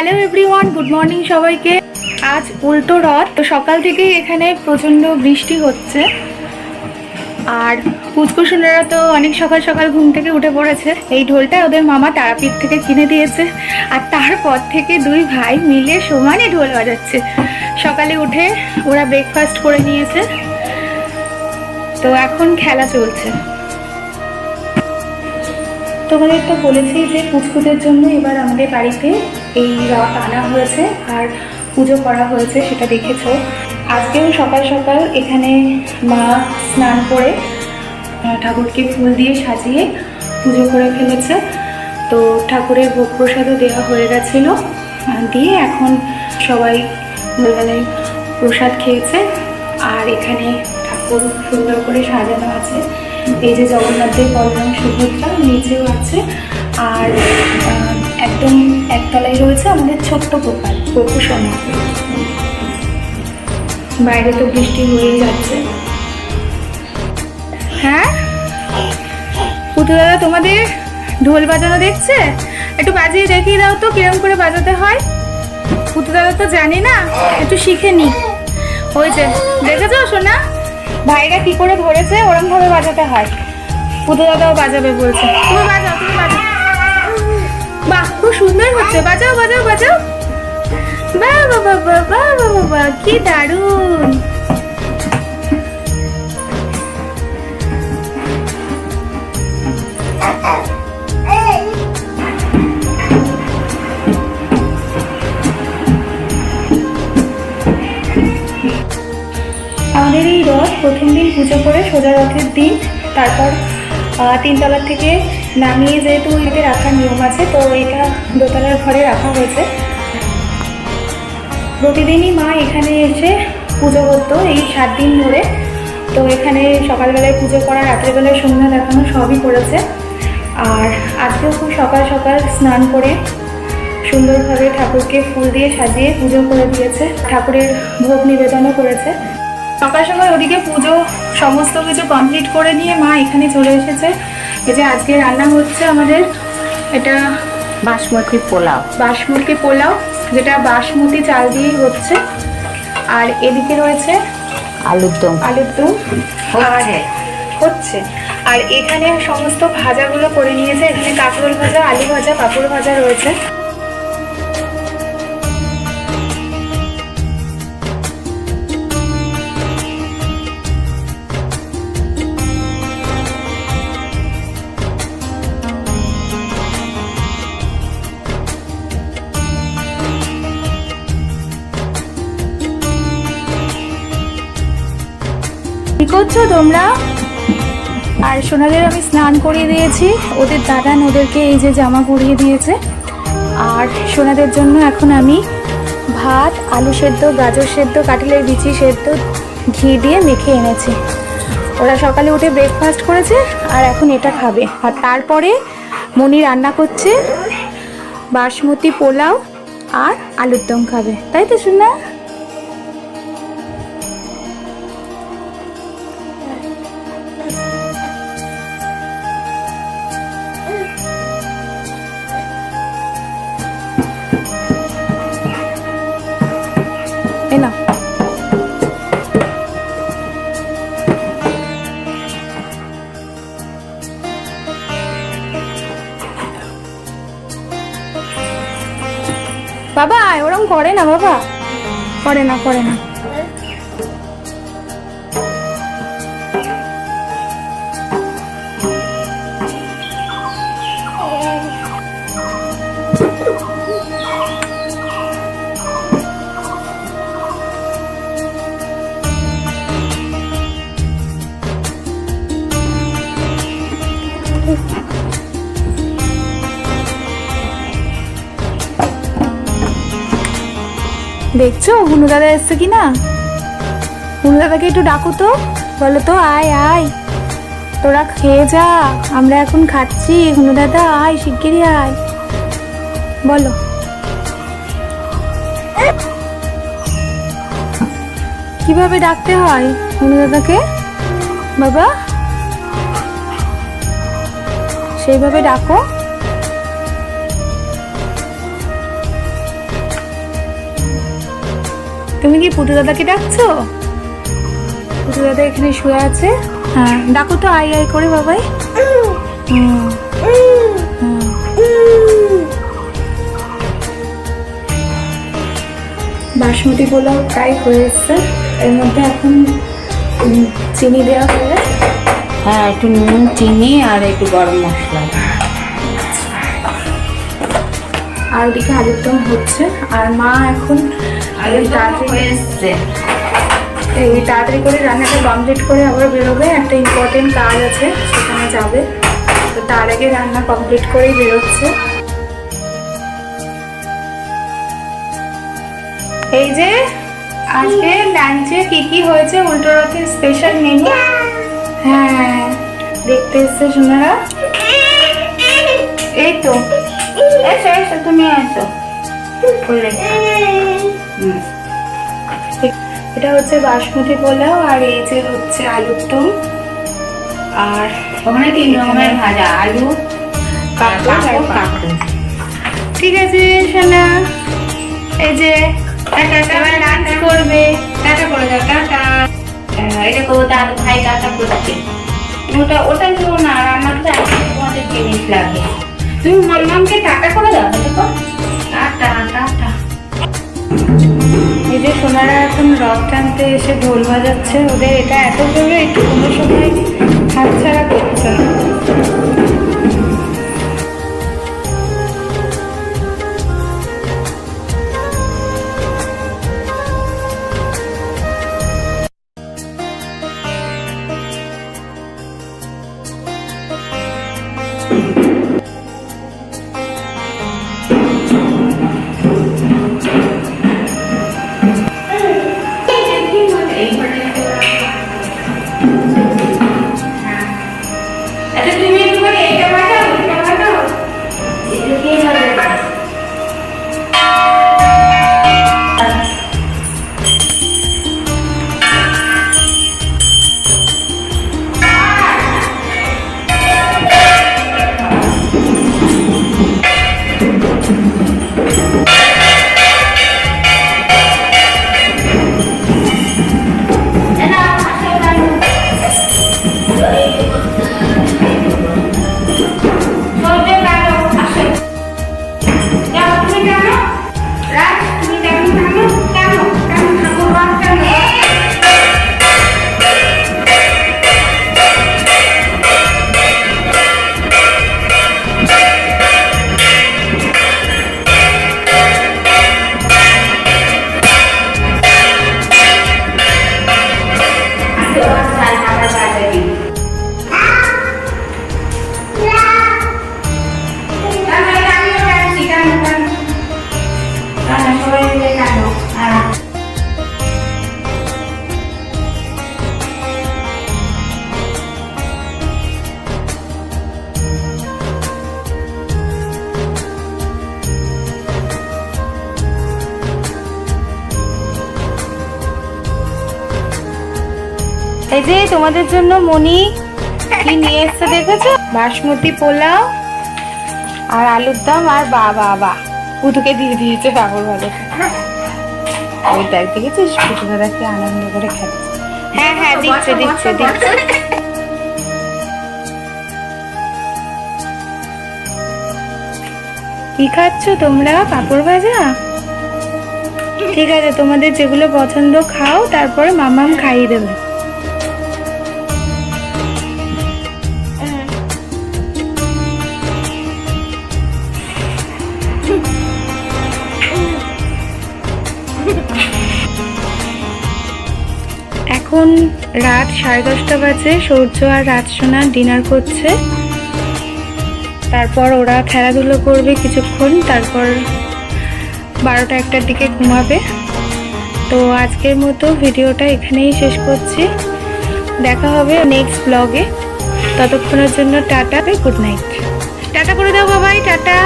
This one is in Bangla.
হ্যালো এভরিওয়ান, গুড মর্নিং সবাইকে। আজ উল্টো রথ, তো সকাল থেকেই এখানে প্রচণ্ড বৃষ্টি হচ্ছে। আর পুচকুসুনেরা তো অনেক সকাল সকাল ঘুম থেকে উঠে পড়েছে। এই ঢোলটা ওদের মামা তারাপীঠ থেকে কিনে দিয়েছে, আর তারপর থেকে দুই ভাই মিলে সমানে ঢোল বাজাচ্ছে। সকালে উঠে ওরা ব্রেকফাস্ট করে নিয়েছে, তো এখন খেলা চলছে। তোমাদের তো বলেছি যে পুচকুদের জন্য এবার আমাদের বাড়িতে এই রথ আনা হয়েছে আর পুজো করা হয়েছে, সেটা দেখেছো। আজকেও সকাল সকাল এখানে মা স্নান করে ঠাকুরকে ফুল দিয়ে সাজিয়ে পুজো করে ফেলেছে। তো ঠাকুরের ভোগ প্রসাদও দেওয়া হয়ে গেছিলো, দিয়ে এখন সবাই বেলায় প্রসাদ খেয়েছে। আর এখানে ঠাকুর সুন্দর করে সাজানো আছে। এই যে জগন্নাথের বলরাম সুভদ্রা নিচেও আছে, আর একদম একতলায় রয়েছে আমাদের ছোট্ট গোপাল গোপু সোনা। বাইরে তো বৃষ্টি হয়েই যাচ্ছে। হ্যাঁ পুতু দাদা তোমাদের ঢোল বাজানো দেখছে, একটু বাজিয়ে দেখিয়ে দাও তো কিরম করে বাজাতে হয়। পুতু দাদা তো জানি না, একটু শিখে নি। ওই যে দেখেছো সোনা, ভাইরা কি করে ধরেছে, ওরম ভাবে বাজাতে হয়। পুতু দাদাও বাজাবে বলছে, তুমি বাজাও, তুমি বাজাও। বাহ, খুব সুন্দর হচ্ছে, বাজাও বাজাও বাজাও। বাহ বাবা বাবা বাবা, কি দারুণ। আমাদের এই রথ প্রথম দিন পুজো করে সোজা রথের দিন, তারপর তিনতলার থেকে নামিয়ে, যেহেতু এতে রাখার নিয়ম আছে, তো এটা দোতলার ঘরে রাখা হয়েছে। প্রতিদিনই মা এখানে এসে পুজো করতো এই 7 দিন ধরে। তো এখানে সকালবেলায় পুজো করা, রাত্রেবেলায় সন্ধ্যা দেখানো সবই করেছে। আর আজকেও খুব সকাল সকাল স্নান করে সুন্দরভাবে ঠাকুরকে ফুল দিয়ে সাজিয়ে পুজো করে দিয়েছে, ঠাকুরের ভোগ নিবেদনও করেছে। সকাল সকাল ওদিকে পুজো সমস্ত কিছু কমপ্লিট করে নিয়ে মা এখানে চলে এসেছে। এই যে আজকে রান্না হচ্ছে আমাদের, এটা বাসমতি পোলাও, বাসমতি পোলাও, যেটা বাসমতি চাল দিয়ে হচ্ছে। আর এদিকে রয়েছে আলুর দম, আলুর দম হচ্ছে। আর এখানে সমস্ত ভাজাগুলো করে নিয়েছে। এখানে কাঁকরোল ভাজা, আলু ভাজা, পাঁপড় ভাজা রয়েছে। কি করছো তোমরা? আর সোনাদের আমি স্নান করিয়ে দিয়েছি, ওদের দাদান ওদেরকে এই যে জামা পরিয়ে দিয়েছে। আর সোনাদের জন্য এখন আমি ভাত, আলু সেদ্ধ, গাজর সেদ্ধ, কাঁঠালের বিচি সেদ্ধ ঘি দিয়ে মেখে এনেছি। ওরা সকালে উঠে ব্রেকফাস্ট করেছে আর এখন এটা খাবে। আর তারপরে মনি রান্না করছে বাসমতি পোলাও আর আলুর দম খাবে, তাই তো সোনা? না বাবা, ওরকম করে না বাবা, করে না করে না। দেখছো হুনু দাদা এসছে কিনা? হুনু দাদাকে একটু ডাকো তো, বলো তো আয় আয়, তোরা খেয়ে যা, আমরা এখন খাচ্ছি। হুনু দাদা আয়, শিগগিরই আয়, বলো। কিভাবে ডাকতে হয় হুনু দাদাকে বাবা? সেইভাবে ডাকো। তুমি কি পুটু দাদাকে ডাকছো? পুটু দাদা এখানে শুয়ে আছে। হ্যাঁ, ডাকো তো আই আই করে বাবাই। বাসমতি পোলাও প্রায় হয়ে এসছে। এর মধ্যে এখন চিনি দেওয়া হয়ে, হ্যাঁ, একটু নুন, চিনি আর একটু গরম মশলা। আর ওদিকে আলুর দম হচ্ছে। আর মা এখন তাড়াতাড়ি করে রান্নাটা কমপ্লিট করে আবার বেরোবে, একটা ইম্পর্টেন্ট কাজ আছে সেখানে যাবে। তো তার আগে রান্না কমপ্লিট করেই বেরোচ্ছে। এই যে আজকে লাঞ্চে কি কি হয়েছে উল্টো রথের স্পেশাল মেনু। হ্যাঁ, দেখতে এসছে সোনারা। এই তো এসো এসো, তুমি এসো। এটা হচ্ছে বাসমতি পোলাও, আর এই যে হচ্ছে আলুর দম, আর ওখানে 3 রকমের ভাজা, আলু, কাঁকড়। ঠিক আছে সোনা, এই যে এবার লাঞ্চ করবে। টাটা করে দাও, টাটা। এটা করবো তো আলু ভাই টাটা করছে। ওটা নিও না, রান্নাতে তোমাদের জিনিস লাগে। তুমি মামাকে টাটা করে দাও, দেখো। Tata tata. এই যে সোনারা এখন রথ টানতে এসে ঢোল বাজাচ্ছে। ওদের এটা এত জোরে, একটু কোনো সময় হাতছাড়া করছে না। এই যে তোমাদের জন্য মনি কি নিয়ে এসছে দেখেছো? বাসমতি পোলাও আর আলুর দম, আর বাবা পুতুকে দিয়ে দিয়েছে পাগল ভালো। ওই দেখ, দেখেছিস পুতু দাদা কি আনন্দ করে খাচ্ছে। হ্যাঁ হ্যাঁ, দিচ্ছে দিচ্ছে দিচ্ছে। কি খাচ্ছ তোমরা? পাঁপড় ভাজা? ঠিক আছে, তোমাদের যেগুলো পছন্দ খাও, তারপরে মামাম খাইয়ে দেবে। এখন রাত 10:30 বাজে। সূর্য আর রাজসোনা ডিনার করছে। তারপর ওরা খেলাধুলো করবে কিছুক্ষণ, তারপর 12টা-1টার দিকে ঘুমাবে। তো আজকের মতো ভিডিওটা এখানেই শেষ করছি। দেখা হবে নেক্সট ব্লগে। ততক্ষণের জন্য টাটা, গুড নাইট। টাটা করে দাও বাবাই, টাটা।